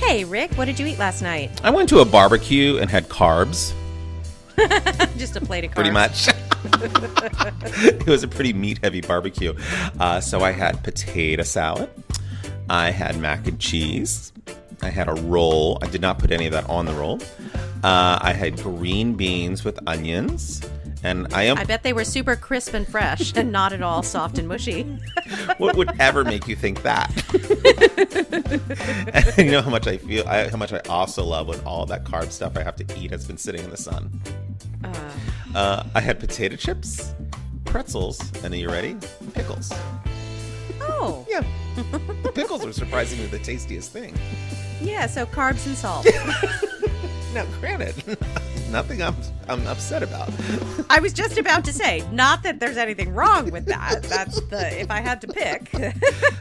Hey, Rick, what did you eat last night? I went to a barbecue and had carbs. Just a plate of carbs. Pretty much. It was a pretty meat-heavy barbecue. So I had potato salad. I had mac and cheese. I had a roll. I did not put any of that on the roll. I had green beans with onions. And I bet they were super crisp and fresh and not at all soft and mushy. What would ever make you think that? And you know how much how much I also love when all of that carb stuff I have to eat has been sitting in the sun. I had potato chips, pretzels, and are you ready? Pickles. Oh. Yeah. The pickles are surprisingly the tastiest thing. Yeah, so carbs and salt. Now, granted, nothing I'm upset about. I was just about to say, not that there's anything wrong with that. That's if I had to pick.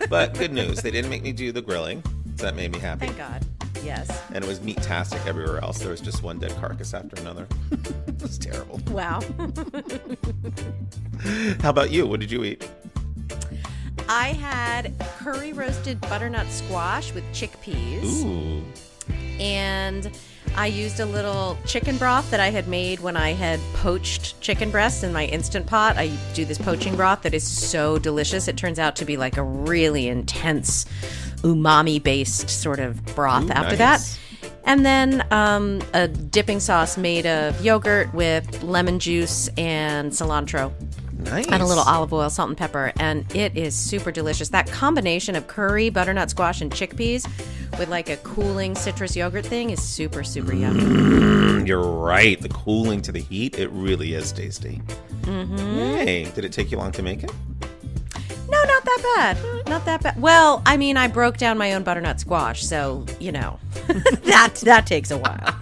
But good news, they didn't make me do the grilling, so that made me happy. Thank God. Yes. And it was meat-tastic everywhere else. There was just one dead carcass after another. It was terrible. Wow. How about you? What did you eat? I had curry roasted butternut squash with chickpeas. Ooh. And I used a little chicken broth that I had made when I had poached chicken breasts in my Instant Pot. I do this poaching broth that is so delicious. It turns out to be like a really intense umami-based sort of broth after nice. that. And then a dipping sauce made of yogurt with lemon juice and cilantro. Nice. And a little olive oil, salt and pepper, and it is super delicious. That combination of curry, butternut squash, and chickpeas with like a cooling citrus yogurt thing is super, super yummy. You're right. The cooling to the heat, it really is tasty. Mm-hmm. Yay. Did it take you long to make it? No, not that bad. Not that bad. Well, I mean, I broke down my own butternut squash, so, you know, that takes a while.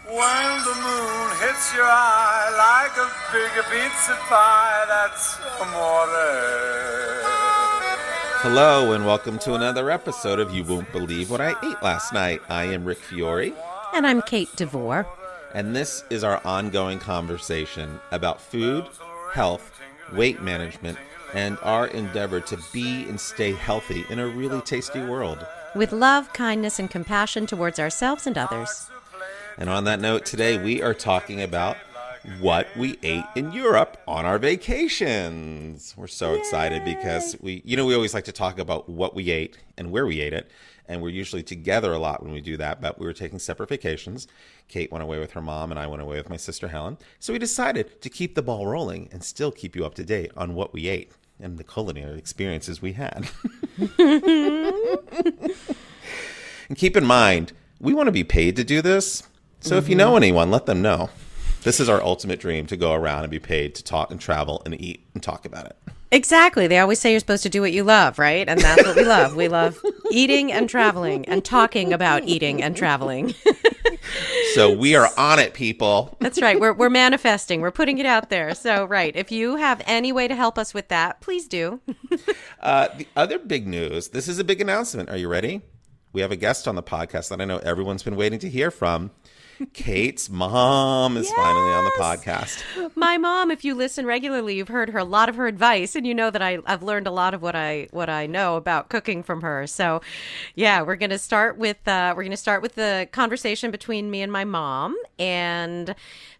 When the moon hits your eye like a big pizza pie, that's amore. Hello, and welcome to another episode of You Won't Believe What I Ate Last Night. I am Rick Fiore. And I'm Kate DeVore. And this is our ongoing conversation about food, health, weight management, and our endeavor to be and stay healthy in a really tasty world. With love, kindness, and compassion towards ourselves and others. And on that note, today we are talking about what we ate in Europe on our vacations. We're so excited because we always like to talk about what we ate and where we ate it. And we're usually together a lot when we do that, but we were taking separate vacations. Kate went away with her mom and I went away with my sister Helen. So we decided to keep the ball rolling and still keep you up to date on what we ate and the culinary experiences we had. And keep in mind, we want to be paid to do this. So if you know anyone, let them know. This is our ultimate dream, to go around and be paid to talk and travel and eat and talk about it. Exactly. They always say you're supposed to do what you love, right? And that's what we love. We love eating and traveling and talking about eating and traveling. So we are on it, people. That's right. We're manifesting. We're putting it out there. So, right. If you have any way to help us with that, please do. The other big news, this is a big announcement. Are you ready? We have a guest on the podcast that I know everyone's been waiting to hear from. Kate's mom is finally on the podcast. My mom, if you listen regularly, you've heard a lot of her advice, and you know that I've learned a lot of what I know about cooking from her. So, yeah, we're going to start with the conversation between me and my mom, and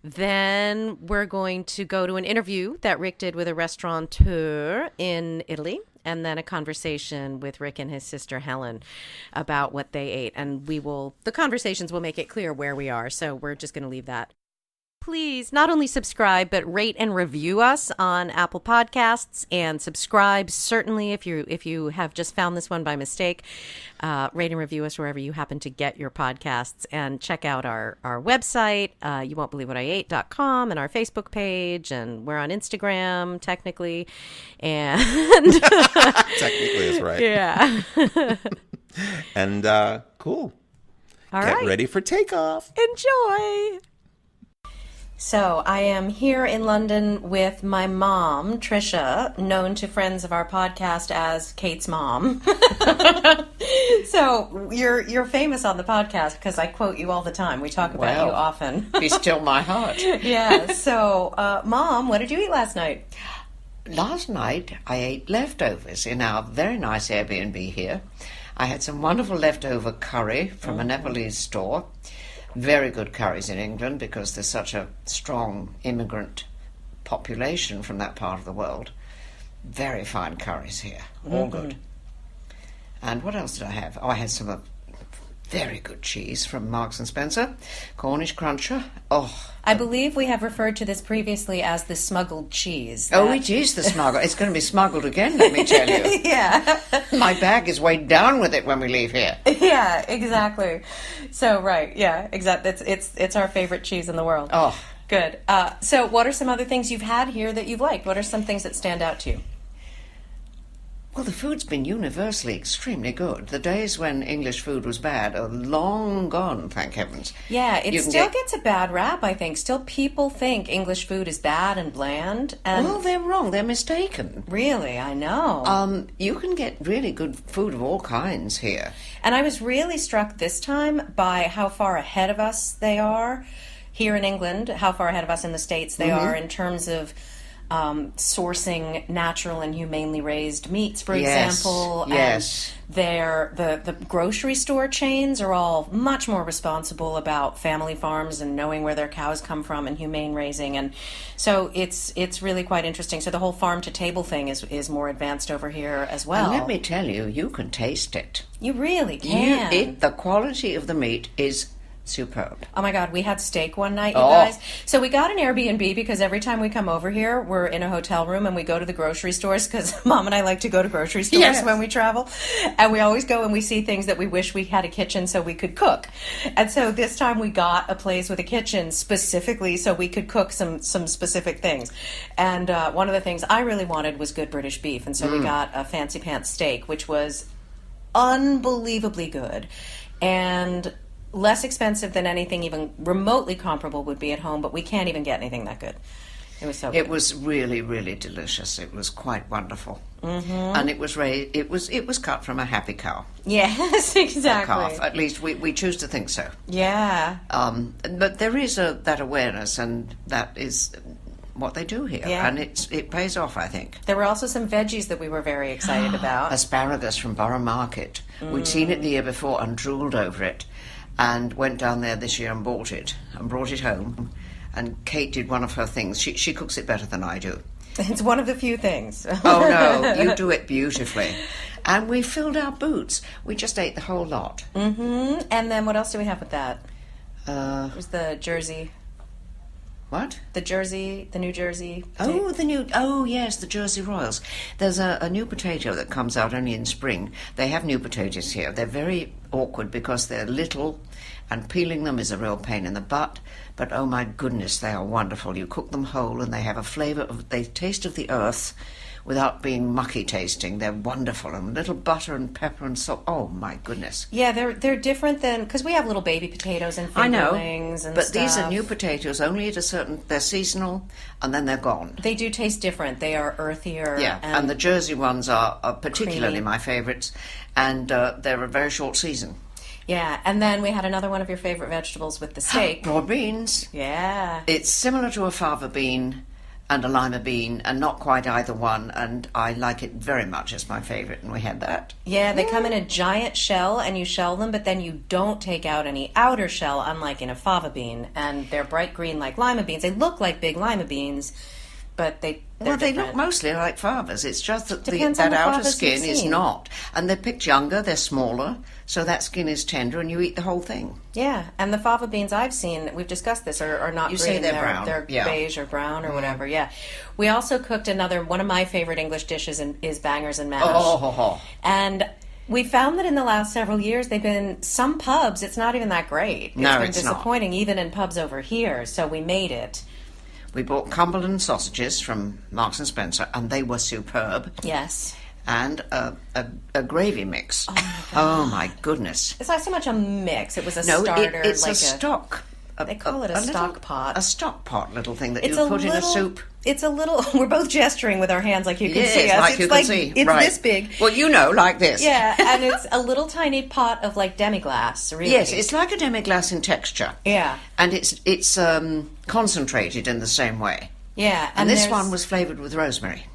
then we're going to go to an interview that Rick did with a restaurateur in Italy. And then a conversation with Rick and his sister Helen about what they ate. And the conversations will make it clear where we are. So we're just going to leave that. Please not only subscribe, but rate and review us on Apple Podcasts, and subscribe certainly if you have just found this one by mistake. Rate and review us wherever you happen to get your podcasts, and check out our website, youwon'tbelievewhatIate.com, and our Facebook page, and we're on Instagram technically, and Technically is right. Yeah. And cool. All Get right. ready for takeoff. Enjoy. So I am here in London with my mom, Trisha, known to friends of our podcast as Kate's mom. So you're famous on the podcast because I quote you all the time. We talk about you often. Be still my heart. Yeah. So, Mom, what did you eat last night? last night I ate leftovers in our very nice Airbnb here. I had some wonderful leftover curry from a Nepalese store. Very good curries in England because there's such a strong immigrant population from that part of the world. Very fine curries here, all good. And what else did I have? Oh, I had some very good cheese from Marks and Spencer, Cornish cruncher. Oh, I believe we have referred to this previously as the smuggled cheese. oh, it is the smuggle. It's going to be smuggled again, let me tell you. Yeah. My bag is weighed down with it when we leave here. Yeah, exactly. So, right, yeah, exactly. It's our favorite cheese in the world. Oh. Good. So what are some other things you've had here that you've liked? What are some things that stand out to you? Well, the food's been universally extremely good. The days when English food was bad are long gone, thank heavens. Yeah, it You can still get- gets a bad rap, I think. Still people think English food is bad and bland. And Well, they're wrong. They're mistaken. really, I know. You can get really good food of all kinds here. And I was really struck this time by how far ahead of us they are here in England, how far ahead of us in the States they are in terms of sourcing natural and humanely raised meats, for Yes, example. yes. And the grocery store chains are all much more responsible about family farms and knowing where their cows come from and humane raising. And so it's really quite interesting. So the whole farm to table thing is more advanced over here as well. And let me tell you, you can taste it. You really can. The quality of the meat is superb. Oh my God, we had steak one night, you Oh. guys. So we got an Airbnb because every time we come over here, we're in a hotel room and we go to the grocery stores because Mom and I like to go to grocery stores Yes. when we travel. And we always go and we see things that we wish we had a kitchen so we could cook. And so this time we got a place with a kitchen specifically so we could cook some specific things. And one of the things I really wanted was good British beef. And so we got a fancy pants steak, which was unbelievably good. And less expensive than anything even remotely comparable would be at home, but we can't even get anything that good. It was so good. It was really, really delicious. It was quite wonderful, and it was cut from a happy cow, Yes, a exactly. calf. At least we choose to think so. Yeah. But there is that awareness, and that is what they do here, Yeah. and it pays off, I think. There were also some veggies that we were very excited about. Asparagus from Borough Market. We'd seen it the year before and drooled over it, and went down there this year and bought it and brought it home. And Kate did one of her things. She cooks it better than I do. It's one of the few things. Oh no, you do it beautifully. And we filled our boots. We just ate the whole lot. And then what else do we have with that? Uh, It was the Jersey, what? the New Jersey. Oh yes, the Jersey Royals. There's a new potato that comes out only in spring. They have new potatoes here. They're very awkward because they're little, and peeling them is a real pain in the butt. But oh my goodness, they are wonderful. You cook them whole, and they have a flavour they taste of the earth, without being mucky tasting. They're wonderful, and little butter and pepper and salt. Oh my goodness. Yeah, they're different than, because we have little baby potatoes and I know, fingerlings and but stuff. these are new potatoes. Only at they're seasonal, and then they're gone. They do taste different. They are earthier. Yeah, and the Jersey ones are particularly creamy. my favourites, and they're a very short season. Yeah, and then we had another one of your favorite vegetables with the steak. Broad beans. Yeah. It's similar to a fava bean and a lima bean, and not quite either one, and I like it very much. It's my favourite, and we had that. Yeah, they come in a giant shell, and you shell them, but then you don't take out any outer shell, unlike in a fava bean. And they're bright green like lima beans. They look like big lima beans, but they Well, they look different. mostly like favas. It's just that Depends on that the outer favas skin you've is seen. not. And they're picked younger, they're smaller, so that skin is tender, and you eat the whole thing. Yeah, and the fava beans I've seen, we've discussed this, are not You green. say they're brown. They're Yeah. beige or brown or whatever, yeah. We also cooked one of my favorite English dishes is bangers and mash. Oh. And we found that in the last several years, they've been, some pubs, it's not even that great. No, It's been it's not. disappointing, even in pubs over here, so we made it. We bought Cumberland sausages from Marks and Spencer, and they were superb. Yes. And a gravy mix. Oh my goodness! It's not so much a mix, it was a No, starter. it's like a stock. They call it a stock pot. A stock pot little thing that It's you a put in a little- soup. It's a little, we're both gesturing with our hands like you can Yes, see us. like It's you can see. It's Right. this big. Well, you know, like this. Yeah, and it's a little tiny pot of like demi-glace, really. Yes, it's like a demi-glace in texture. Yeah. And it's concentrated in the same way. Yeah. And this there's- one was flavoured with rosemary.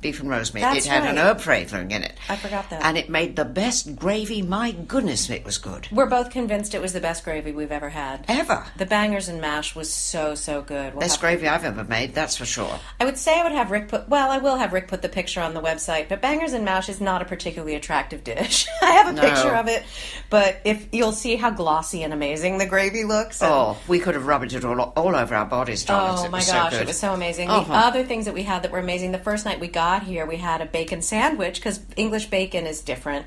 beef and roast meat. That's It had an right. herb flavouring in it. I forgot that. And it made the best gravy. My goodness, it was good. We're both convinced it was the best gravy we've ever had. Ever. The bangers and mash was so, so good. We'll Best have- gravy I've ever made, that's for sure. I would say I would have Rick put, well, I will have Rick put the picture on the website, but bangers and mash is not a particularly attractive dish. I have a No. picture of it, but if you'll see how glossy and amazing the gravy looks. And, Oh, we could have rubbed it all over our bodies, darlings. oh It my was gosh, so good. it was so amazing. The Uh-huh. other things that we had that were amazing, the first night we got here, we had a bacon sandwich, because English bacon is different.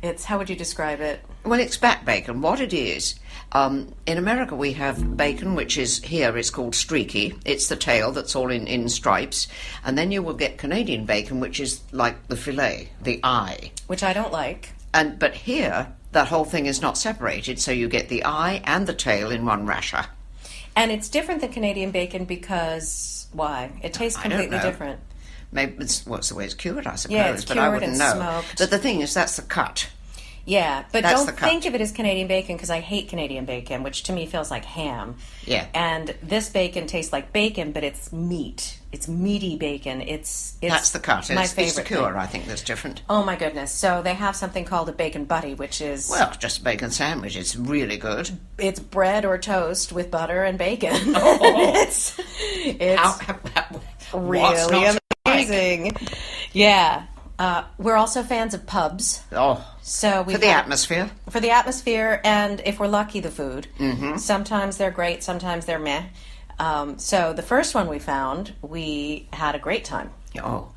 It's, how would you describe it? Well, it's back bacon. What it is, in America we have bacon, which is here it's called streaky. It's the tail that's all in stripes. And then you will get Canadian bacon, which is like the fillet, the eye. Which I don't like. But here, that whole thing is not separated, so you get the eye and the tail in one rasher. And it's different than Canadian bacon because, why? It tastes I don't completely know. different. Maybe it's the way it's cured, I suppose. Yeah, it's but I cured wouldn't and know. smoked. But the thing is, that's the cut. Yeah, but That's don't the cut. think of it as Canadian bacon because I hate Canadian bacon, which to me feels like ham. Yeah. And this bacon tastes like bacon, but it's meat. It's meaty bacon. It's That's the cut. My It's favorite the cure, thing. I think, that's different. Oh my goodness! So they have something called a bacon buddy, which is Well, just a bacon sandwich. It's really good. it's bread or toast with butter and bacon. Oh. it's What's really not to like? amazing. Yeah. We're also fans of pubs. Oh, So we for the atmosphere. for the atmosphere, and if we're lucky, the food. Mm-hmm. Sometimes they're great, sometimes they're meh. So the first one we found, we had a great time. Oh,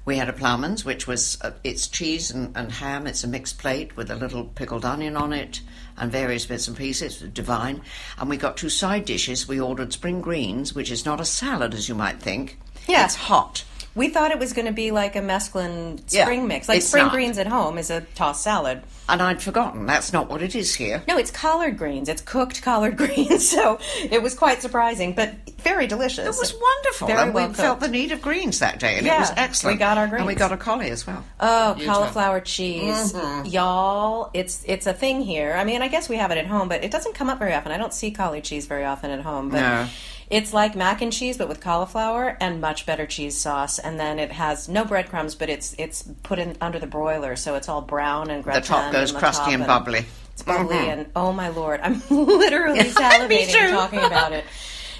we had a ploughman's, which was it's cheese and ham. It's a mixed plate with a little pickled onion on it and various bits and pieces. Divine. And we got two side dishes. We ordered spring greens, which is not a salad as you might think. Yeah. It's hot. We thought it was going to be like a mesclun Yeah, spring mix. Like it's spring not. greens at home is a tossed salad. And I'd forgotten. That's not what it is here. No, it's collard greens. It's cooked collard greens. So it was quite surprising, but very delicious. It was wonderful. Very and well we felt cooked. the need of greens that day, and Yeah, it was excellent. we got our And we greens. got a collie as well. Oh, You cauliflower cheese. Mm-hmm. Y'all, it's a thing here. I mean, I guess we have it at home, but it doesn't come up very often. I don't see cauli cheese very often at home. But No. it's like mac and cheese, but with cauliflower and much better cheese sauce. And then it has no breadcrumbs, but it's put in under the broiler, so it's all brown and The gratin. top goes and the crusty top and bubbly. It's bubbly, Mhm. and oh my lord, I'm literally Me salivating too. talking about it.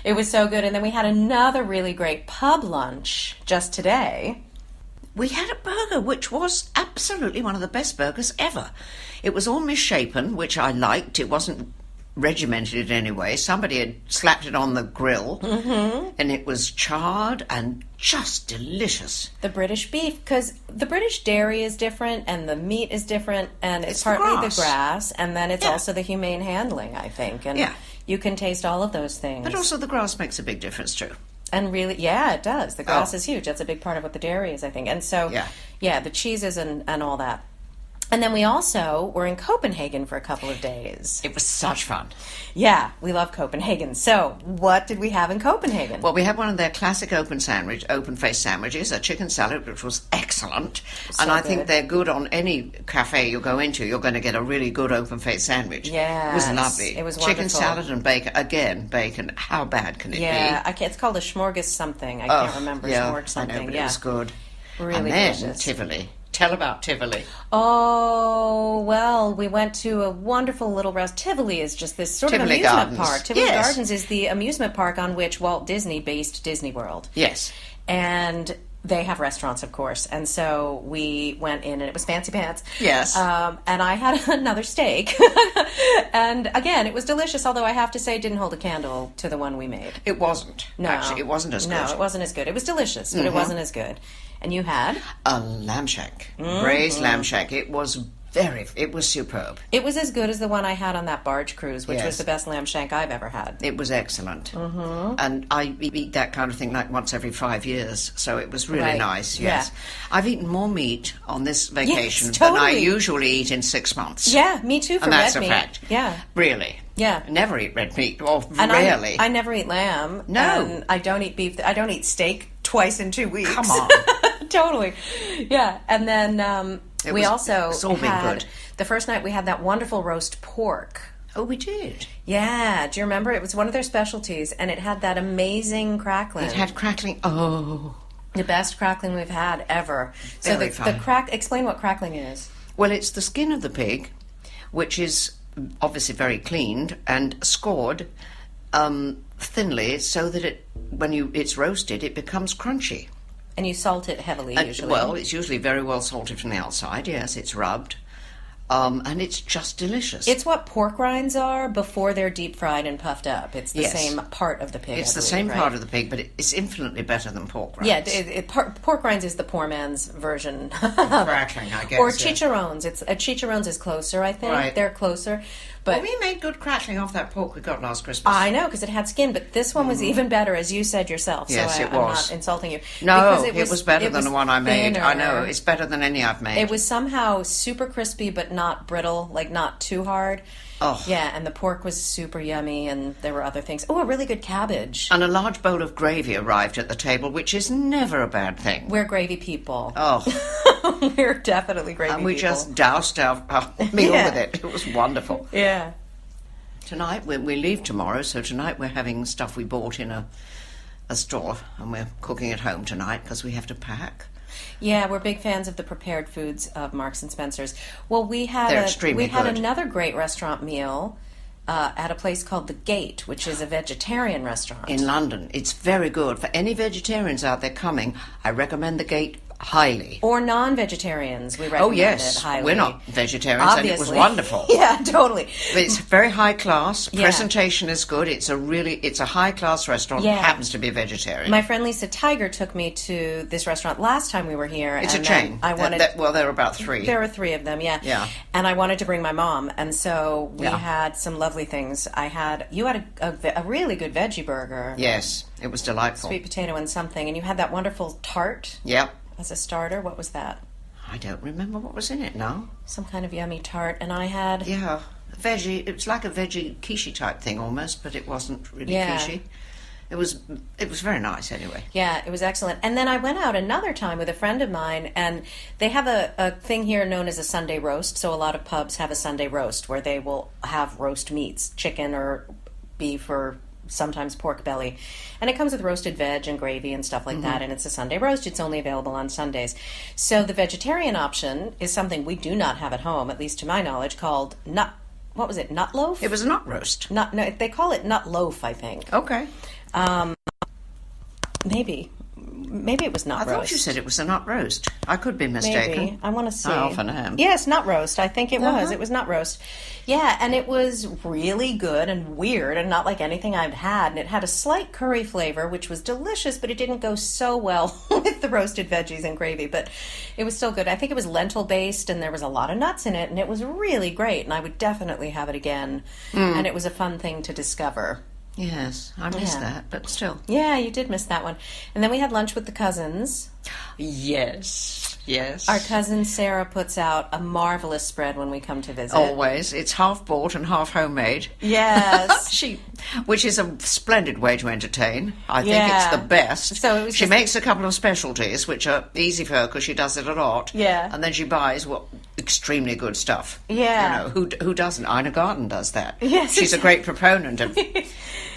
It was so good. And then we had another really great pub lunch just today. We had a burger which was absolutely one of the best burgers ever. It was all misshapen, which I liked. It wasn't regimented in any way. Somebody had slapped it on the grill, and it was charred and just delicious. The British beef, because the British dairy is different and the meat is different, and it's It's the partly grass. the grass, and then it's Yeah. also the humane handling, I think. And Yeah. you can taste all of those things. But also the grass makes a big difference too. And really, yeah, it does. The grass Oh. is huge. That's a big part of what the dairy is, I think. And so, Yeah. the cheeses and all that. And then we also were in Copenhagen for a couple of days. It was such fun. Yeah, we love Copenhagen. So, what did we have in Copenhagen? Well, we had one of their classic open-faced sandwiches, a chicken salad, which was excellent. So and I good. think they're good on any cafe you go into. You're going to get a really good open-faced sandwich. Yes, It was lovely. it was Chicken wonderful. salad and bacon. Again, bacon. How bad can it Yeah, be? it's called a smorgas something. I Oh, can't remember. yeah, Smorg I something. know, but yeah. it was good. Really and then delicious. Tivoli. Tell about Tivoli. Oh, well, we went to a wonderful little Tivoli is just this sort Tivoli of amusement Gardens. park. Tivoli Yes. Gardens is the amusement park on which Walt Disney based Disney World. Yes. And they have restaurants, of course. And so we went in, and it was fancy pants. Yes. And I had another steak. And again, it was delicious, although I have to say it didn't hold a candle to the one we made. It wasn't. No. Actually, it wasn't as good. No, it wasn't as good. It was delicious, but it wasn't as good. And you had? A lamb shank. Mm-hmm. Braised lamb shank. It was superb. It was as good as the one I had on that barge cruise, which Yes. was the best lamb shank I've ever had. It was excellent. Mm-hmm. And I eat that kind of thing like once every 5 years, so it was really Right. nice, Yeah. yes. I've eaten more meat on this vacation than I totally. usually eat in 6 months. Yeah, me too for And that's red a meat. fact. Yeah. Really. Yeah. I never eat red meat, or And rarely. I never eat lamb. No. And I don't eat beef. I don't eat steak twice in 2 weeks. Come on. Totally. Yeah. And then we was- also it's all been had, good. the first night we had that wonderful roast pork. Oh, we did. Yeah. Do you remember? It was one of their specialties, and it had that amazing crackling. It had crackling. Oh. The best crackling we've had ever. So Very fun. explain what crackling is. Well, it's the skin of the pig, which is obviously very cleaned and scored thinly so that it's roasted, it becomes crunchy. And you salt it heavily usually. Well, it's usually very well salted from the outside. Yes, it's rubbed. And it's just delicious. It's what pork rinds are before they're deep fried and puffed up. It's the same part of the pig. It's the same part of the pig, but it's infinitely better than pork rinds. Yeah, pork rinds is the poor man's version. Crackling, I guess. Or chicharrones. Chicharrones is closer, I think. Right. They're closer. But we made good crackling off that pork we got last Christmas. I know, because it had skin, but this one was even better, as you said yourself. Yes, so it was. I'm not insulting you. No, it was better than the one I made. Thinner. I know, it's better than any I've made. It was somehow super crispy, but not brittle, like not too hard. Oh. Yeah, and the pork was super yummy, and there were other things. Oh, a really good cabbage. And a large bowl of gravy arrived at the table, which is never a bad thing. We're gravy people. Oh. We're definitely gravy people. And we just doused our meal with it. It was wonderful. Yeah. Tonight, we leave tomorrow, so tonight we're having stuff we bought in a store, and we're cooking at home tonight because we have to pack. Yeah, we're big fans of the prepared foods of Marks and Spencer's. Well, we had good. another great restaurant meal at a place called The Gate, which is a vegetarian restaurant In London. It's very good. For any vegetarians out there coming, I recommend The Gate highly. Or non-vegetarians, we recommend it highly. We're not vegetarians, Obviously. and it was wonderful. Yeah, totally. It's very high class. Yeah. Presentation is good. It's a high class restaurant. Yeah. Happens to be vegetarian. My friend Lisa Tiger took me to this restaurant last time we were here. It's and a chain. I wanted. There are about 3. There were 3 of them, yeah. Yeah. And I wanted to bring my mom, and so we Yeah. had some lovely things. You had a really good veggie burger. Yes, it was delightful. Sweet potato and something, and you had that wonderful tart. Yep. As a starter. What was that? I don't remember what was in it now. Some kind of yummy tart, and I had... Yeah, veggie. It was like a veggie quiche type thing almost, but it wasn't really quiche. It was very nice anyway. Yeah, it was excellent. And then I went out another time with a friend of mine, and they have a thing here known as a Sunday roast. So a lot of pubs have a Sunday roast where they will have roast meats, chicken or beef or sometimes pork belly, and it comes with roasted veg and gravy and stuff like that, and it's a Sunday roast. It's only available on Sundays. So the vegetarian option is something we do not have at home, at least to my knowledge, called nut loaf? It was a nut roast. No, they call it nut loaf, I think. Okay. Maybe it was nut roast. I thought you said it was a nut roast. I could be mistaken. Maybe. I want to see. I often am. Yes, nut roast. I think it was. Uh-huh. It was nut roast. Yeah, and it was really good and weird and not like anything I've had. And it had a slight curry flavor, which was delicious, but it didn't go so well with the roasted veggies and gravy. But it was still good. I think it was lentil-based, and there was a lot of nuts in it, and it was really great. And I would definitely have it again. And it was a fun thing to discover. Yes, I missed that, but still. Yeah, you did miss that one. And then we had lunch with the cousins. Yes. Our cousin Sarah puts out a marvelous spread when we come to visit. Always. It's half bought and half homemade. Yes. Which is a splendid way to entertain. I think Yeah. it's the best. So it was she just- makes a couple of specialties, which are easy for her because she does it a lot. Yeah. And then she buys extremely good stuff. Yeah. You know, who doesn't? Ina Garten does that. Yes, She's a great proponent of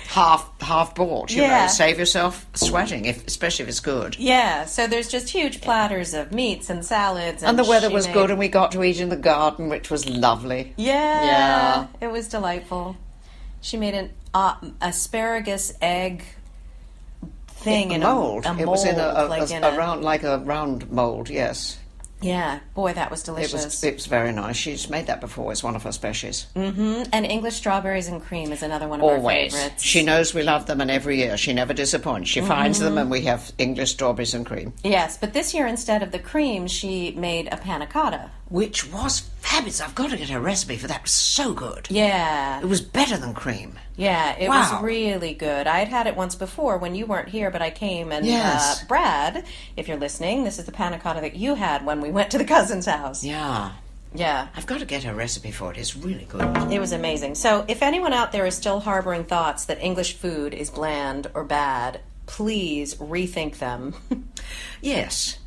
half bought. You Yeah. know, save yourself sweating, especially if it's good. Yeah, so there's just huge platters of meats and salads. And the weather she was made- good, and we got to eat in the garden, which was lovely. Yeah. It was delightful. She made an asparagus egg thing in mold. a mold. It was in a round mold. Yes. Yeah, boy, that was It delicious. was very nice. She's made that before. It's one of her specials. And English strawberries and cream is another one of Always. our favorites. She knows we love them, and every year she never disappoints. She finds them, and we have English strawberries and cream. Yes, but this year instead of the cream, she made a panna cotta. Which was fabulous. I've got to get a recipe for that. It was so good. Yeah. It was better than cream. Yeah, it Wow. was really good. I had had it once before when you weren't here, but I came and Yes. Brad, if you're listening, this is the panna cotta that you had when we went to the cousin's house. Yeah. Yeah. I've got to get a recipe for it. It's really good. It was amazing. So if anyone out there is still harboring thoughts that English food is bland or bad, please rethink them. Yes.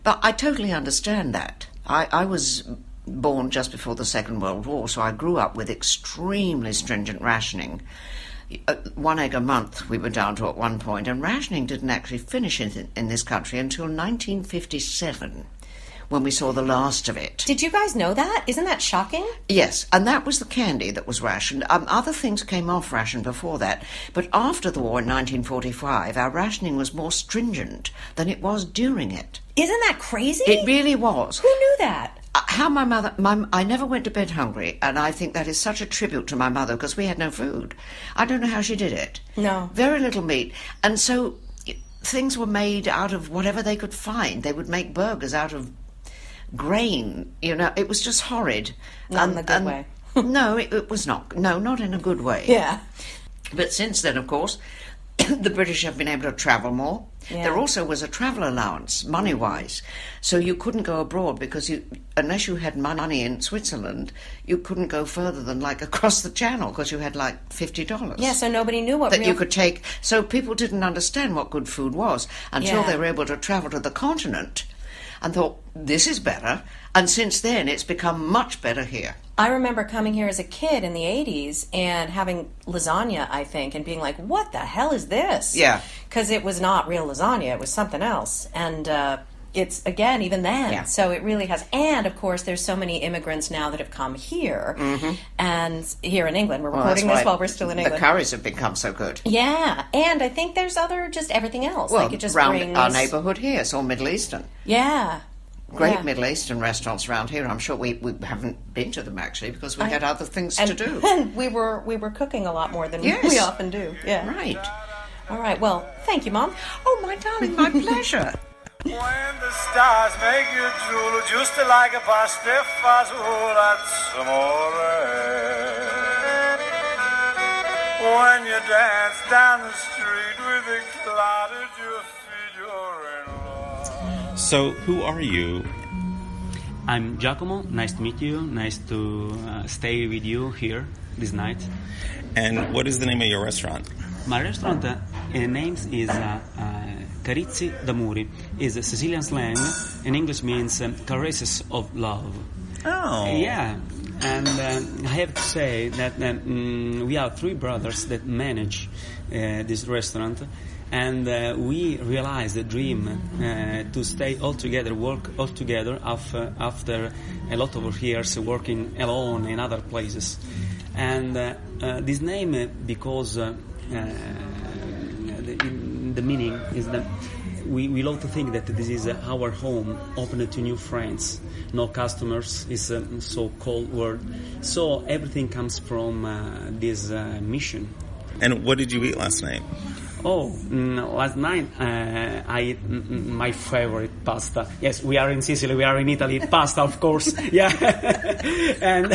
But I totally understand that. I was born just before the Second World War, so I grew up with extremely stringent rationing. 1 egg a month we were down to at one point, and rationing didn't actually finish in this country until 1957, when we saw the last of it. Did you guys know that? Isn't that shocking? Yes, and that was the candy that was rationed. Other things came off ration before that, but after the war in 1945, our rationing was more stringent than it was during it. Isn't that crazy? It really was. Who knew that? How my mother... I never went to bed hungry, and I think that is such a tribute to my mother, because we had no food. I don't know how she did it. No. Very little meat. And so things were made out of whatever they could find. They would make burgers out of grain, it was just horrid. Not in a good way. No, it was not. No, not in a good way. Yeah. But since then, of course, the British have been able to travel more. Yeah. There also was a travel allowance, money-wise. So you couldn't go abroad because unless you had money in Switzerland, you couldn't go further than across the channel because you had $50. Yeah, so nobody knew what that you could take. So people didn't understand what good food was until they were able to travel to the continent and thought, this is better. And since then, it's become much better here. I remember coming here as a kid in the 80s and having lasagna, I think, and being like, what the hell is this? Yeah. Because it was not real lasagna. It was something else. And it's, again, even then. Yeah. So it really has. And, of course, there's so many immigrants now that have come here. Mm-hmm. And here in England. We're recording this while we're still in England. The curries have become so good. Yeah. And I think there's just everything else. Well, it just around brings... our neighbourhood here, it's all Middle Eastern. Yeah. Great Middle Eastern restaurants around here. I'm sure we haven't been to them, actually, because we had other things to do. And we were cooking a lot more than we often do. Yeah. Right. All right. Well, thank you, Mom. Oh, my darling, my pleasure. When the stars make you drool, just like a pasta fazool at amore. When you dance down the street with a cloud at your feet, you're in love. So, who are you? I'm Giacomo. Nice to meet you. Nice to stay with you here this night. And what is the name of your restaurant? My restaurant name is Carizzi d'Amore. Is a Sicilian slang. In English means caresses of love. Oh. Yeah. And I have to say that we are three brothers that manage this restaurant. And we realized the dream to stay all together, work all together after a lot of years working alone in other places. And this name, because the meaning is that we love to think that this is our home, open to new friends, no customers, is a so-called word. So everything comes from this mission. And what did you eat last night? Oh, last night I ate my favorite pasta. Yes, we are in Sicily, we are in Italy. Pasta, of course. Yeah, and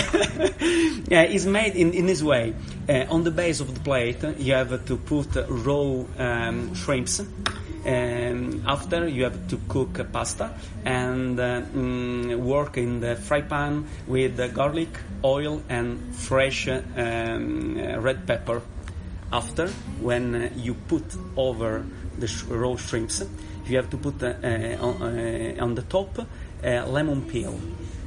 it's made in this way. On the base of the plate, you have to put raw shrimps. After you have to cook pasta and work in the fry pan with garlic, oil, and fresh red pepper. After, when you put over the raw shrimps, you have to put on the top lemon peel.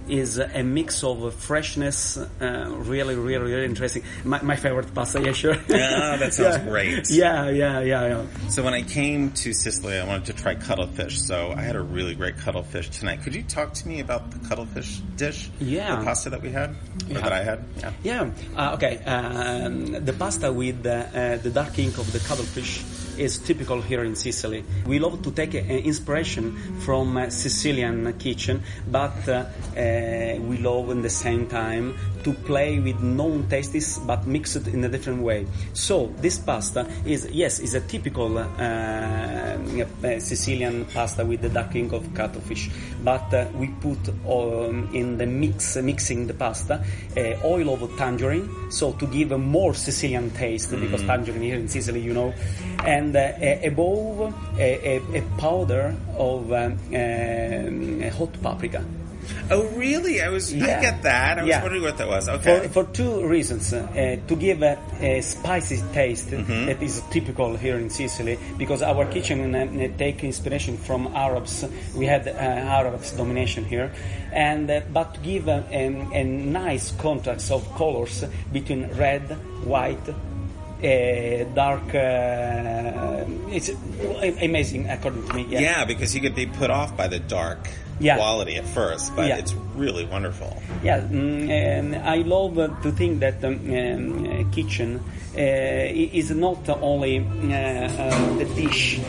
Is a mix of freshness, really, really, really interesting. My favorite pasta, yeah, sure. Yeah, that sounds great. Yeah. So when I came to Sicily, I wanted to try cuttlefish. So I had a really great cuttlefish tonight. Could you talk to me about the cuttlefish dish? Yeah. The pasta that we had, or that I had? Yeah. Okay. The pasta with the dark ink of the cuttlefish is typical here in Sicily. We love to take inspiration from Sicilian kitchen, but we love in the same time to play with known tastes but mix it in a different way. So this pasta is a typical Sicilian pasta with the dark ink of cuttlefish, but we put in the mixing the pasta oil of tangerine, so to give a more Sicilian taste, because tangerine here in Sicily, and above a powder of hot paprika. Oh, really? I get that. I was wondering what that was. Okay. For two reasons. To give a spicy taste that is typical here in Sicily, because our kitchen take inspiration from Arabs. We had Arabs domination here, and but to give a nice contrast of colors between red, white, dark. It's amazing, according to me. Yeah. Yeah, because you could be put off by the dark Yeah. quality at first, but Yeah. it's really wonderful. Yeah, and I love to think that kitchen is not only the dish,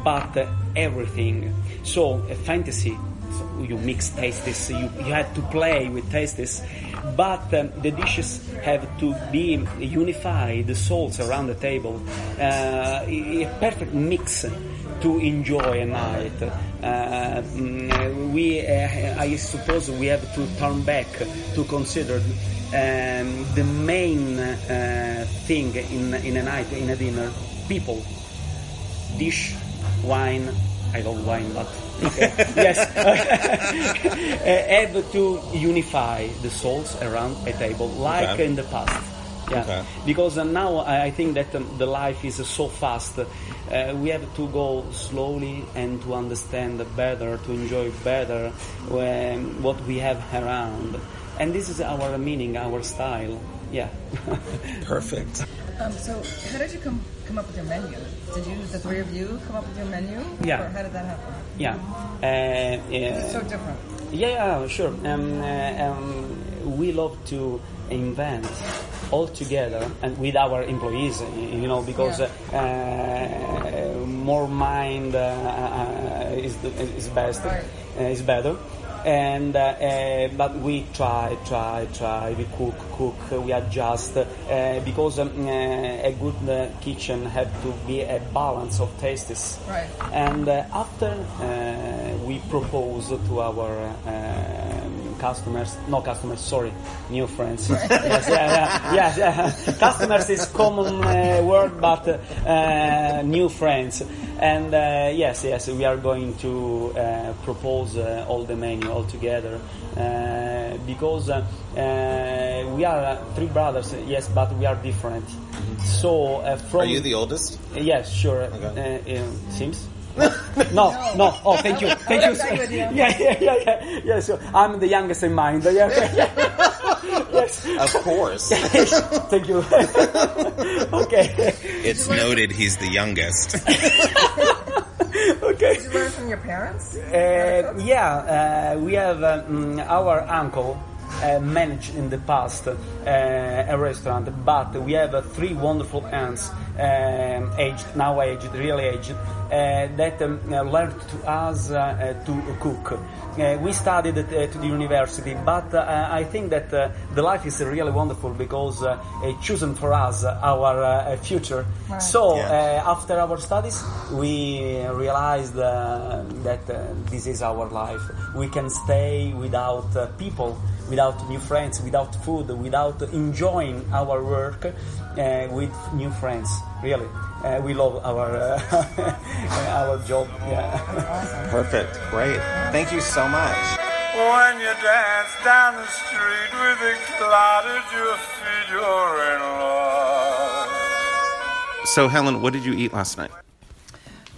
but everything. So fantasy. So you mix tastes, you have to play with tastes, but the dishes have to be unified, the salts around the table, a perfect mix to enjoy a night. I suppose we have to turn back to consider the main thing in a night, in a dinner, people, dish, wine. I love wine, but yes, have to unify the souls around a table, like Okay. in the past. Yeah, Okay. because now I think that the life is so fast. We have to go slowly and to understand better, to enjoy better what we have around, and this is our meaning, our style. Yeah. Perfect. So how did you come up with your menu? Did you, the three of you, come up with your menu? Yeah. Or how did that happen? Yeah. It's so different. Yeah, sure. We love to invent all together and with our employees, because more mind is best, Right. is better. And but we try. We cook. We adjust because a good kitchen have to be a balance of tastes. Right. And after we propose to our new friends. Yes. Customers is common word, but new friends. And yes, we are going to propose all the menu all together because we are three brothers. Yes, but we are different. So from Are you the oldest? Yes, sure. Okay. Seems. No. Oh, thank you. Yeah. So I'm the youngest in mind. Yeah. Yes. Of course. Thank you. Okay. It's noted he's the youngest. Okay. Did you learn from your parents? We have our uncle managed in the past a restaurant, but we have three wonderful aunts, really aged, that learned to us to cook. We studied at the university, but I think that the life is really wonderful because chosen for us our future. Right. So Yeah. after our studies, we realized that this is our life. We can stay without people, without new friends, without food, without enjoying our work with new friends. Really, we love our our job. Yeah. Perfect. Great. Thank you so much. When you dance down the street with a cloud at your feet, you're in love. So, Helen, what did you eat last night?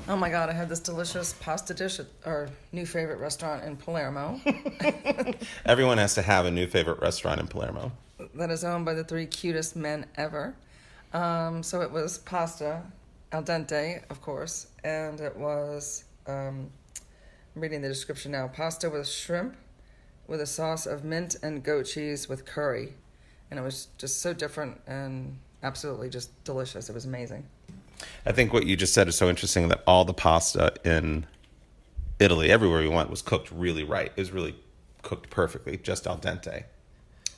Oh my God, I had this delicious pasta dish at our new favorite restaurant in Palermo Everyone has to have a new favorite restaurant in Palermo. that is owned by the three cutest men ever. So it was pasta, al dente, of course, and it was, I'm reading the description now, pasta with shrimp with a sauce of mint and goat cheese with curry. And it was just so different and absolutely just delicious. It was amazing. I think what you just said is so interesting that all the pasta in Italy, everywhere we went, was cooked really right. It was really cooked perfectly, just al dente. It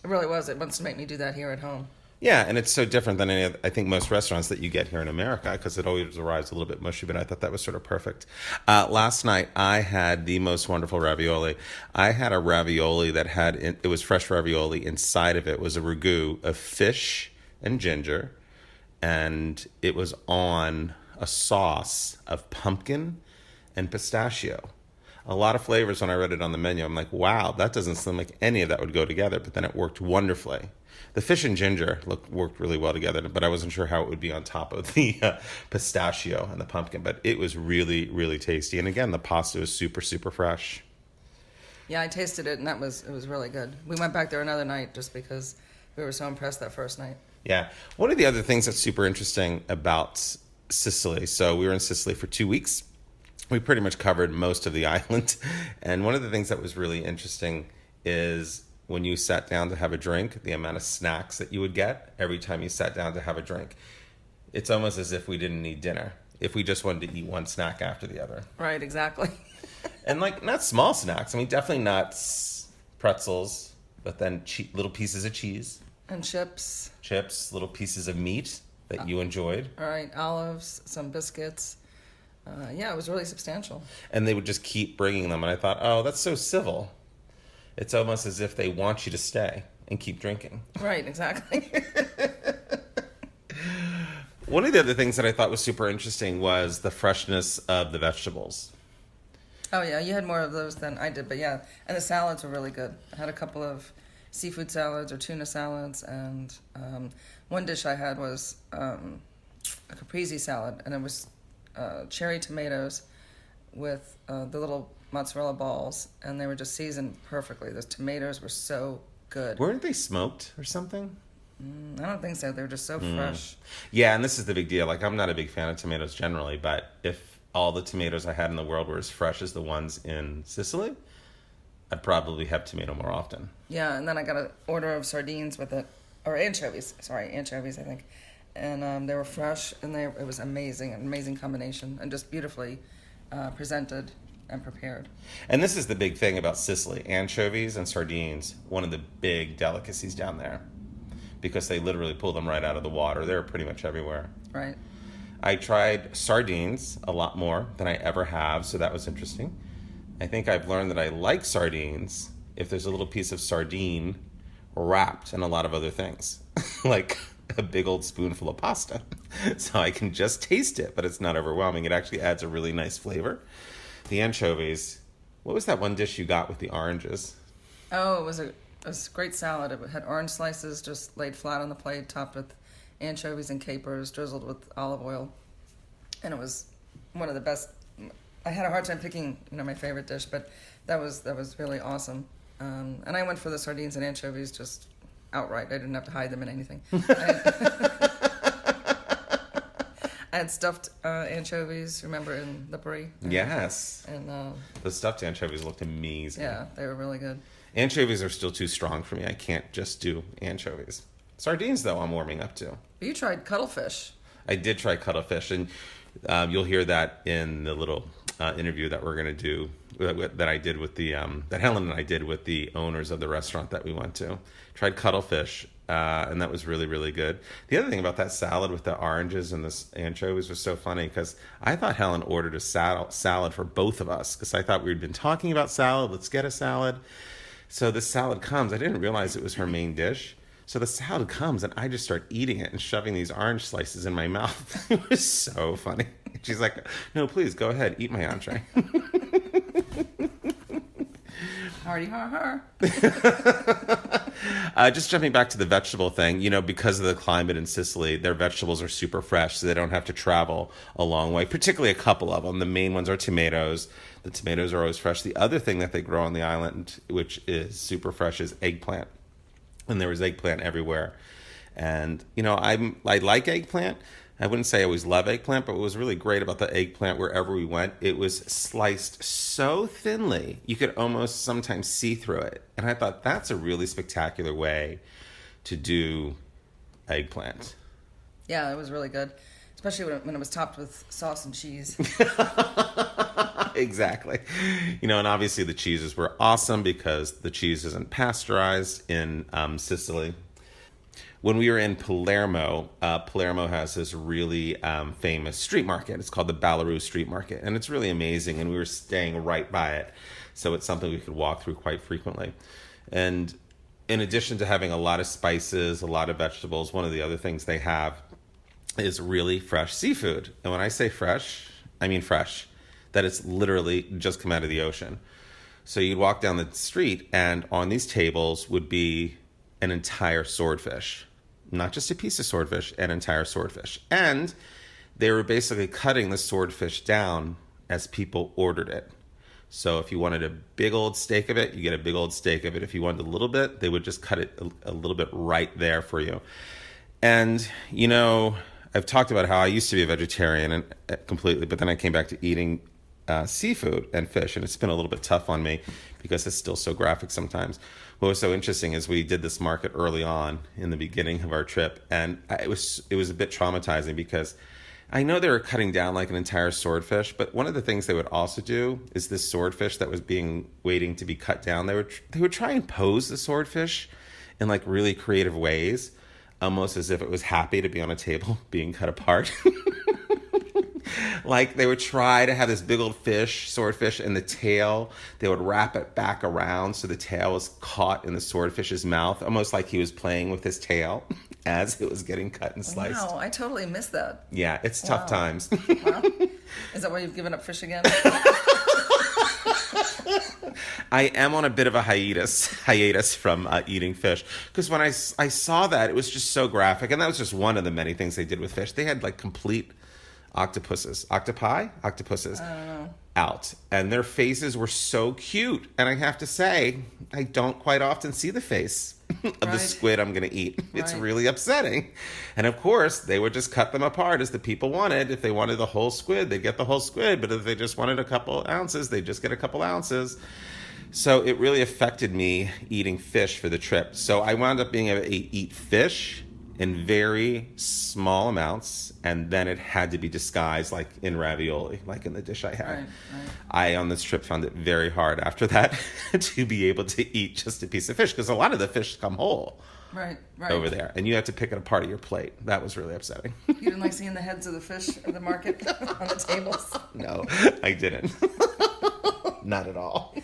really was. It wants to make me do that here at home. Yeah, and it's so different than any, I think, most restaurants that you get here in America because it always arrives a little bit mushy, but I thought that was sort of perfect. Last night, I had the most wonderful ravioli. I had a ravioli that had, it was fresh ravioli. Inside of it was a ragu of fish and ginger, and it was on a sauce of pumpkin and pistachio. A lot of flavors when I read it on the menu. I'm like, wow, that doesn't seem like any of that would go together, but then it worked wonderfully. The fish and ginger worked really well together, but I wasn't sure how it would be on top of the pistachio and the pumpkin. But it was really, really tasty. And again, the pasta was super, super fresh. Yeah, I tasted it, and it was really good. We went back there another night just because we were so impressed that first night. Yeah. One of the other things that's super interesting about Sicily, so we were in Sicily for 2 weeks. We pretty much covered most of the island. And one of the things that was really interesting is when you sat down to have a drink, the amount of snacks that you would get every time you sat down to have a drink. It's almost as if we didn't need dinner, if we just wanted to eat one snack after the other. Right, exactly. And like, not small snacks. I mean, definitely nuts, pretzels, but then little pieces of cheese. And chips. Chips, little pieces of meat that you enjoyed. All right, olives, some biscuits. Yeah, it was really substantial. And they would just keep bringing them. And I thought, oh, that's so civil. It's almost as if they want you to stay and keep drinking. Right, exactly. One of the other things that I thought was super interesting was the freshness of the vegetables. Oh, yeah, you had more of those than I did. But yeah, and the salads were really good. I had a couple of seafood salads or tuna salads. And one dish I had was a caprese salad. And it was cherry tomatoes with the little mozzarella balls, and they were just seasoned perfectly. Those tomatoes were so good. Weren't they smoked or something? I don't think so. They were just so fresh. Yeah, and this is the big deal. Like, I'm not a big fan of tomatoes generally, but if all the tomatoes I had in the world were as fresh as the ones in Sicily, I'd probably have tomato more often. Yeah, and then I got an order of sardines with it, or anchovies. Sorry, anchovies, I think. And they were fresh, and it was amazing, an amazing combination, and just beautifully presented and prepared. And this is the big thing about Sicily. Anchovies and sardines, one of the big delicacies down there, because they literally pull them right out of the water. They're pretty much everywhere. Right. I tried sardines a lot more than I ever have, so that was interesting. I think I've learned that I like sardines if there's a little piece of sardine wrapped in a lot of other things, like a big old spoonful of pasta. So I can just taste it, but it's not overwhelming. It actually adds a really nice flavor. The anchovies, what was that one dish you got with the oranges? Oh, it was a great salad. It had orange slices just laid flat on the plate, topped with anchovies and capers, drizzled with olive oil. And it was one of the best. I had a hard time picking, my favorite dish, but that was really awesome. And I went for the sardines and anchovies just outright. I didn't have to hide them in anything. I had stuffed anchovies, remember, in the brie. Yes. And the stuffed anchovies looked amazing. yeah, they were really good. Anchovies are still too strong for me. I can't just do anchovies. Sardines, though, I'm warming up to. But you tried cuttlefish. I did try cuttlefish, and you'll hear that in the little interview that we're going to do, that I did with the that Helen and I did with the owners of the restaurant that we went to. Tried cuttlefish, and that was really, really good. The other thing about that salad with the oranges and the anchovies was so funny, because I thought Helen ordered a salad for both of us, because I thought we'd been talking about salad. Let's get a salad. So the salad comes. I didn't realize it was her main dish. So the salad comes, and I just start eating it and shoving these orange slices in my mouth. It was so funny. She's like, no, please, go ahead. Eat my entree. Hardy har har. Just jumping back to the vegetable thing, because of the climate in Sicily, their vegetables are super fresh, so they don't have to travel a long way, particularly a couple of them. The main ones are tomatoes. The tomatoes are always fresh. The other thing that they grow on the island, which is super fresh, is eggplant. And there was eggplant everywhere. And, I like eggplant. I wouldn't say I always love eggplant, but what was really great about the eggplant, wherever we went, it was sliced so thinly, you could almost sometimes see through it. And I thought that's a really spectacular way to do eggplant. Yeah, it was really good, especially when it was topped with sauce and cheese. Exactly. And obviously the cheeses were awesome because the cheese isn't pasteurized in Sicily. When we were in Palermo, Palermo has this really famous street market. It's called the Palermo Street Market, and it's really amazing, and we were staying right by it, so it's something we could walk through quite frequently. And in addition to having a lot of spices, a lot of vegetables, one of the other things they have is really fresh seafood. And when I say fresh, I mean fresh, that it's literally just come out of the ocean. So you'd walk down the street, and on these tables would be an entire swordfish. Not just a piece of swordfish, an entire swordfish. And they were basically cutting the swordfish down as people ordered it. So if you wanted a big old steak of it, you get a big old steak of it. If you wanted a little bit, they would just cut it a little bit right there for you. And, you know, I've talked about how I used to be a vegetarian and completely, but then I came back to eating seafood and fish, and it's been a little bit tough on me because it's still so graphic sometimes. What was so interesting is we did this market early on in the beginning of our trip, and it was a bit traumatizing because I know they were cutting down like an entire swordfish, but one of the things they would also do is this swordfish that was waiting to be cut down. They would try and pose the swordfish in like really creative ways, almost as if it was happy to be on a table being cut apart. Like they would try to have this big old swordfish, and the tail, they would wrap it back around so the tail was caught in the swordfish's mouth, almost like he was playing with his tail as it was getting cut and sliced. Wow, I totally missed that. Yeah, it's tough times. Wow. Is that why you've given up fish again? I am on a bit of a hiatus from eating fish, because when I saw that, it was just so graphic, and that was just one of the many things they did with fish. They had like complete octopuses out, and their faces were so cute. And I have to say, I don't quite often see the face of the squid I'm going to eat. It's really upsetting. And of course, they would just cut them apart as the people wanted. If they wanted the whole squid, they'd get the whole squid. But if they just wanted a couple ounces, they'd just get a couple ounces. So it really affected me eating fish for the trip. So I wound up being able to eat fish in very small amounts, and then it had to be disguised like in ravioli, like in the dish I had. Right. I, on this trip, found it very hard after that to be able to eat just a piece of fish, because a lot of the fish come whole over there, and you have to pick it apart of your plate. That was really upsetting. You didn't like seeing the heads of the fish at the market on the tables? No, I didn't. Not at all.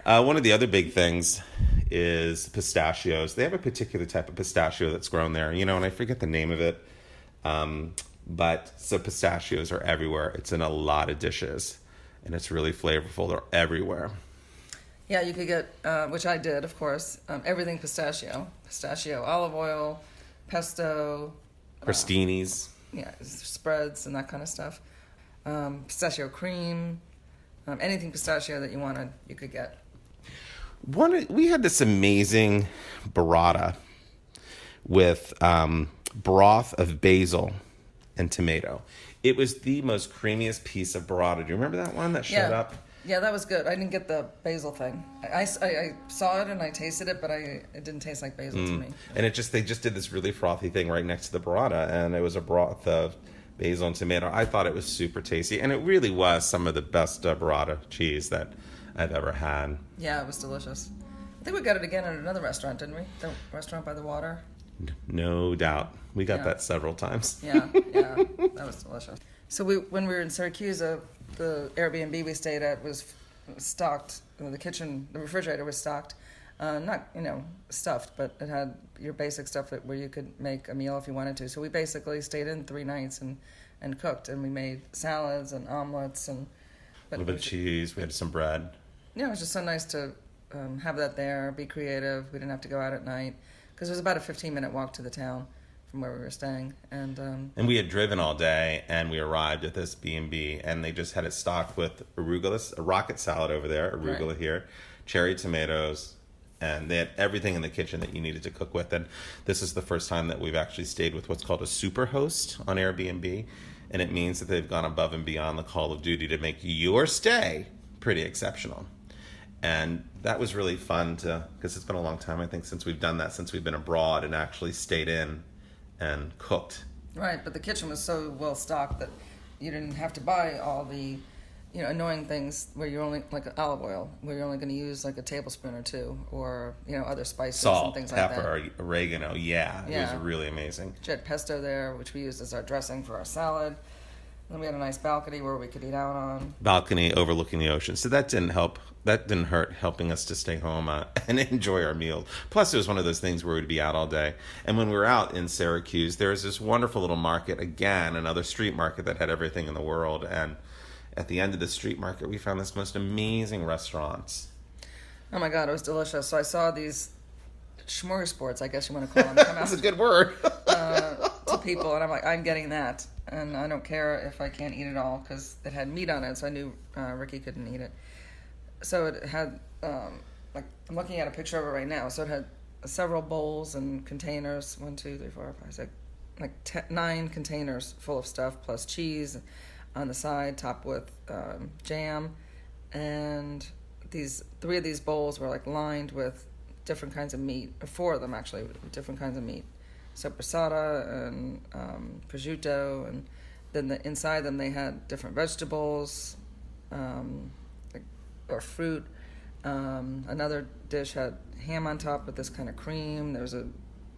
One of the other big things is pistachios. They have a particular type of pistachio that's grown there, you know, and I forget the name of it. But so pistachios are everywhere. It's in a lot of dishes, and it's really flavorful. They're everywhere. Yeah, you could get, which I did, of course, everything pistachio, olive oil, pesto, Crostinis. Spreads and that kind of stuff. Pistachio cream, anything pistachio that you wanted, you could get. We had this amazing burrata with broth of basil and tomato. It was the most creamiest piece of burrata. Do you remember that one that showed up? Yeah, that was good. I didn't get the basil thing. I saw it and I tasted it, but it didn't taste like basil to me. And they just did this really frothy thing right next to the burrata, and it was a broth of basil and tomato. I thought it was super tasty, and it really was some of the best burrata cheese that I've ever had. Yeah, it was delicious. I think we got it again at another restaurant, didn't we? The restaurant by the water. No doubt. We got that several times. Yeah, that was delicious. So when we were in Syracuse, the Airbnb we stayed at was stocked. The refrigerator was stocked. Not, stuffed, but it had your basic stuff where you could make a meal if you wanted to. So we basically stayed in 3 nights and cooked, and we made salads and omelets and a little bit of cheese. We had some bread. Yeah, it was just so nice to have that there, be creative. We didn't have to go out at night because it was about a 15-minute walk to the town from where we were staying. And we had driven all day, and we arrived at this B&B, and they just had it stocked with arugula, a rocket salad over there, arugula here, cherry tomatoes, and they had everything in the kitchen that you needed to cook with. And this is the first time that we've actually stayed with what's called a super host on Airbnb, and it means that they've gone above and beyond the call of duty to make your stay pretty exceptional. And that was really fun because it's been a long time, I think, since we've done that, since we've been abroad and actually stayed in and cooked. Right, but the kitchen was so well stocked that you didn't have to buy all the annoying things where you're only, like olive oil, where you're only going to use like a tablespoon or two, or other spices and things like that. Salt, pepper, oregano, it was really amazing. We had pesto there, which we used as our dressing for our salad. And then we had a nice balcony where we could eat out on. Balcony overlooking the ocean. So that didn't hurt helping us to stay home and enjoy our meal. Plus, it was one of those things where we'd be out all day. And when we were out in Syracuse, there was this wonderful little market, again, another street market that had everything in the world. And at the end of the street market, we found this most amazing restaurants. Oh my God, it was delicious. So I saw these smorgasbords, I guess you want to call them. That's a good word. To people, and I'm like, I'm getting that. And I don't care if I can't eat it all because it had meat on it, so I knew Ricky couldn't eat it. So it had, I'm looking at a picture of it right now. So it had several bowls and containers. 1, 2, 3, 4, 5, 6, like 9 containers full of stuff, plus cheese on the side, topped with jam. And 3 of these bowls were like lined with different kinds of meat, or 4 of them actually, with different kinds of meat. Sopressata and prosciutto, and then inside them they had different vegetables, or fruit. Another dish had ham on top with this kind of cream. There was a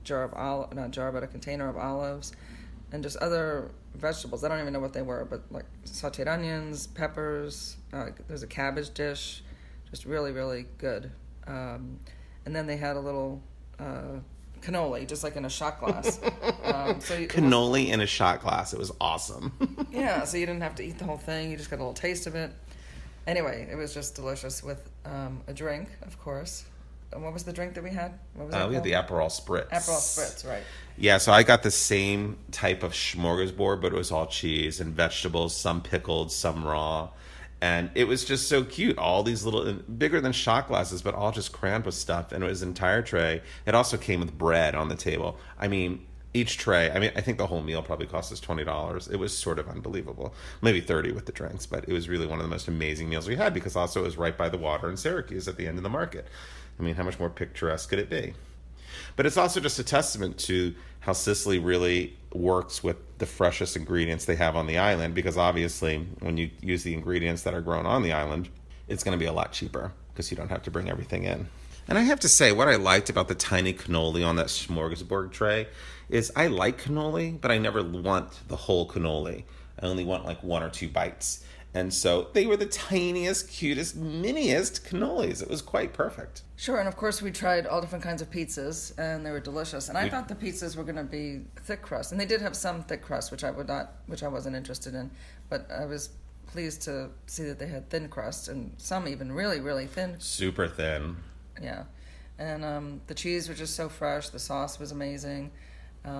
a container of olives, and just other vegetables. I don't even know what they were, but like sauteed onions, peppers. There's a cabbage dish, just really, really good. And then they had a little cannoli, just like in a shot glass. Cannoli in a shot glass. It was awesome. Yeah, so you didn't have to eat the whole thing. You just got a little taste of it. Anyway, it was just delicious with a drink, of course. And what was the drink that we had? What was We had the Aperol Spritz. Aperol Spritz, right. Yeah, so I got the same type of smorgasbord, but it was all cheese and vegetables, some pickled, some raw. And it was just so cute. All these little, bigger than shot glasses, but all just crammed with stuff. And it was an entire tray. It also came with bread on the table. I mean, each tray, I think the whole meal probably cost us $20. It was sort of unbelievable. Maybe $30 with the drinks, but it was really one of the most amazing meals we had, because also it was right by the water in Syracuse at the end of the market. I mean, how much more picturesque could it be? But it's also just a testament to how Sicily really works with the freshest ingredients they have on the island, because obviously when you use the ingredients that are grown on the island, it's going to be a lot cheaper because you don't have to bring everything in. And I have to say, what I liked about the tiny cannoli on that smorgasbord tray is I like cannoli, but I never want the whole cannoli. I only want like 1 or 2 bites. And so they were the tiniest, cutest, miniest cannolis. It was quite perfect. Sure, and of course we tried all different kinds of pizzas, and they were delicious. And I thought the pizzas were going to be thick crust, and they did have some thick crust, which I wasn't interested in. But I was pleased to see that they had thin crust, and some even really, really thin. Super thin. Yeah, and the cheese was just so fresh. The sauce was amazing. We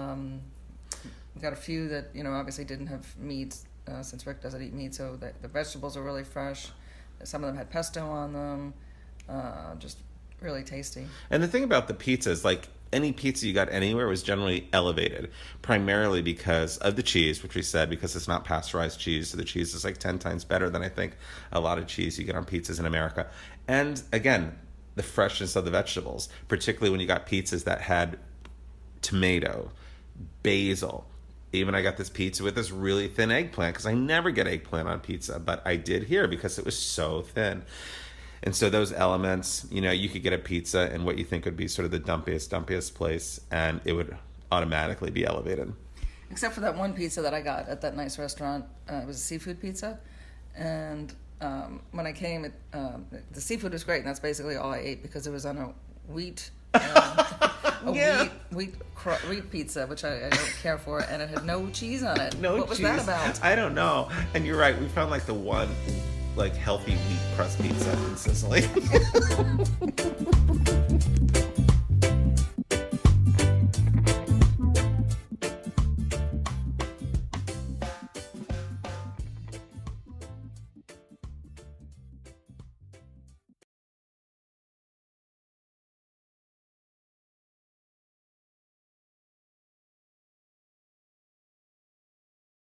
got a few that obviously didn't have meat. Since Rick doesn't eat meat, so the vegetables are really fresh. Some of them had pesto on them. Just really tasty. And the thing about the pizzas, like any pizza you got anywhere, was generally elevated, primarily because of the cheese, which we said, because it's not pasteurized cheese, so the cheese is like 10 times better than I think a lot of cheese you get on pizzas in America. And again, the freshness of the vegetables, particularly when you got pizzas that had tomato, basil. Even I got this pizza with this really thin eggplant, because I never get eggplant on pizza, but I did here because it was so thin. And so those elements, you could get a pizza in what you think would be sort of the dumpiest place, and it would automatically be elevated. Except for that one pizza that I got at that nice restaurant. It was a seafood pizza. And when I came, the seafood was great, and that's basically all I ate, because it was on a wheat... wheat pizza, which I don't care for, and it had no cheese on it. What was that about? I don't know. And you're right. We found like the one healthy wheat crust pizza in Sicily.